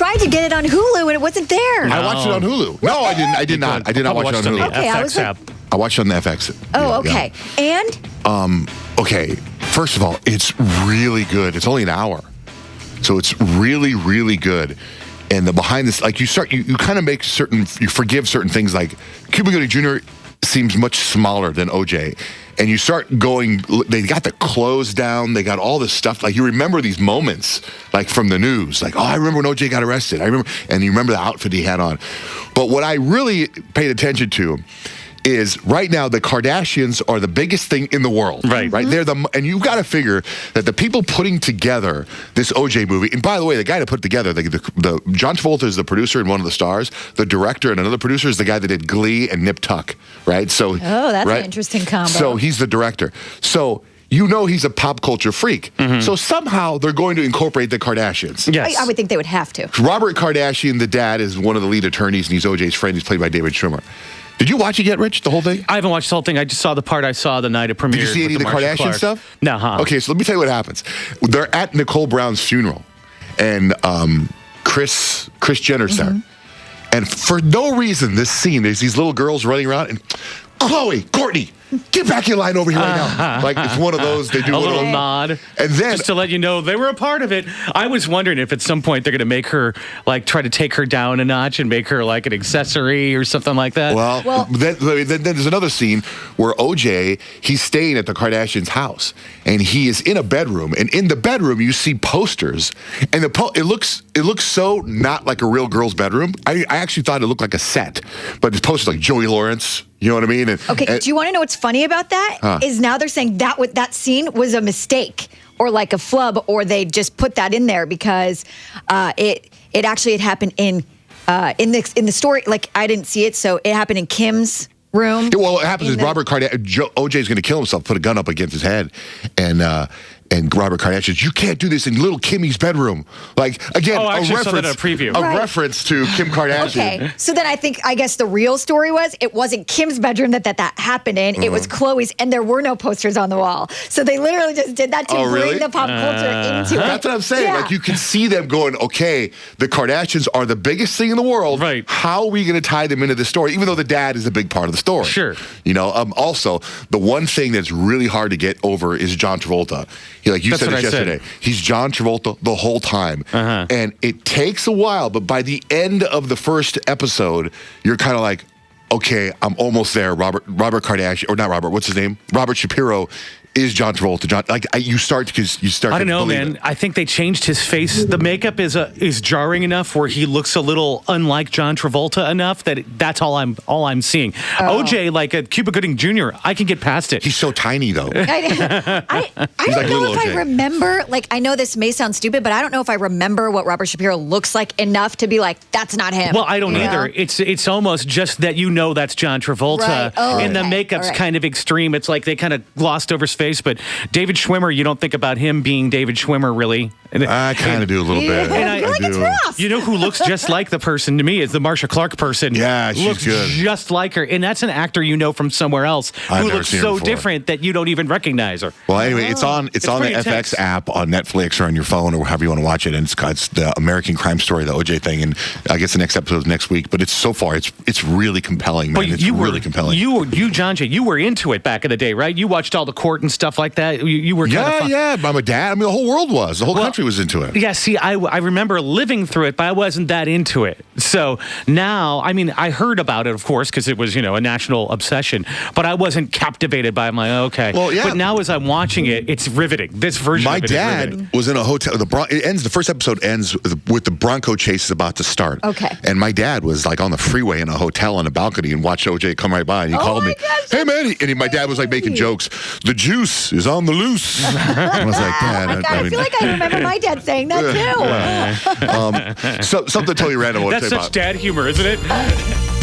tried to get it on Hulu and it wasn't there. I watched it on Hulu. No, I didn't. I did not. I did not watch it on Hulu. Okay, I was like, I watched it on the FX. oh, okay. Yeah. And? Okay, first of all, it's really good. It's only an hour. So it's really, really good. And the behind this, like you kind of make you forgive certain things, like Cuba Gooding Jr. seems much smaller than OJ. And you start going, they got the clothes down, they got all this stuff. Like you remember these moments, like from the news. Like, oh, I remember when OJ got arrested. And you remember the outfit he had on. But what I really paid attention to is right now the Kardashians are the biggest thing in the world. Right. Right. And you've got to figure that the people putting together this OJ movie, and by the way, the guy that put it together, the John Travolta is the producer and one of the stars. The director and another producer is the guy that did Glee and Nip Tuck. Right. So that's an interesting combo. So he's the director. So he's a pop culture freak. Mm-hmm. So somehow they're going to incorporate the Kardashians. Yes. I would think they would have to. Robert Kardashian, the dad, is one of the lead attorneys, and he's OJ's friend. He's played by David Schwimmer. Did you watch it yet, Rich, the whole thing? I haven't watched the whole thing. I just saw the part I saw the night it premiered. Did you see any of the Kardashian stuff? No, huh? Okay, so let me tell you what happens. They're at Nicole Brown's funeral, and Kris Jenner's there. And for no reason, this scene, there's these little girls running around, and Khloe, Courtney, get back in line over here right now. Like, it's one of those, they do a little nod. And then, just to let you know, they were a part of it. I was wondering if at some point they're going to make her, like, try to take her down a notch and make her, like, an accessory or something like that. Well then there's another scene where OJ, he's staying at the Kardashians' house, and he is in a bedroom, and in the bedroom you see posters, and it looks so not like a real girl's bedroom. I actually thought it looked like a set, but the posters like Joey Lawrence. You know what I mean? And do you want to know what's funny about that? Is now they're saying that scene was a mistake or like a flub, or they just put that in there because it actually had happened in the story. Like, I didn't see it, so it happened in Kim's room. Well, what happens is Robert Kardashian, OJ's going to kill himself, put a gun up against his head, and Robert Kardashian says, "You can't do this in little Kimmy's bedroom." Like, again, a reference to Kim Kardashian. Okay, so then I guess the real story was it wasn't Kim's bedroom that happened in. It was Khloe's, and there were no posters on the wall. So they literally just did that to bring the pop culture into it. That's what I'm saying. Yeah. Like, you can see them going, okay, the Kardashians are the biggest thing in the world. Right. How are we going to tie them into the story? Even though the dad is a big part of the story. Sure. Also, the one thing that's really hard to get over is John Travolta. Like you said yesterday, he's John Travolta the whole time. And it takes a while, but by the end of the first episode, you're kind of like, okay, I'm almost there. Robert Kardashian, or not Robert, what's his name? Robert Shapiro is John Travolta. You start. I don't know, man. It. I think they changed his face. The makeup is jarring enough where he looks a little unlike John Travolta enough that's all I'm seeing. OJ, like a Cuba Gooding Jr., I can get past it. He's so tiny though. I don't know if I remember. Like, I know this may sound stupid, but I don't know if I remember what Robert Shapiro looks like enough to be like, that's not him. Well, I don't either. It's almost just that that's John Travolta, right. And the makeup's kind of extreme. It's like they kind of glossed over his face. But David Schwimmer, you don't think about him being David Schwimmer, really. I kind of do a little bit. And I feel like it's rough. You know who looks just like the person to me is the Marsha Clark person. Yeah, she's looks good. Just like her. And that's an actor from somewhere else who looks so different that you don't even recognize her. Well, anyway, it's on the FX app on Netflix or on your phone or however you want to watch it. And it's the American Crime Story, the OJ thing. And I guess the next episode is next week. But so far, it's really compelling, man. It's really compelling. You, Johnjay, you were into it back in the day, right? You watched all the court and stuff like that. You were kind of fun. Yeah. I'm a dad. I mean, the whole world was. The whole country was into it. Yeah, see, I remember living through it, but I wasn't that into it. So now, I mean, I heard about it, of course, because it was, a national obsession, but I wasn't captivated by it. I'm like, okay. Well, yeah. But now as I'm watching it, it's riveting. This version of it is riveting. My dad was in a hotel. The first episode ends with the Bronco chase is about to start. Okay. And my dad was like on the freeway in a hotel on a balcony and watched OJ come right by, and he called me, "Hey, man." And my dad was like making jokes. "The juice is on the loose." I was like, "Dad." I feel like I remember my dad saying that too. Something totally random. That's such dad humor, isn't it?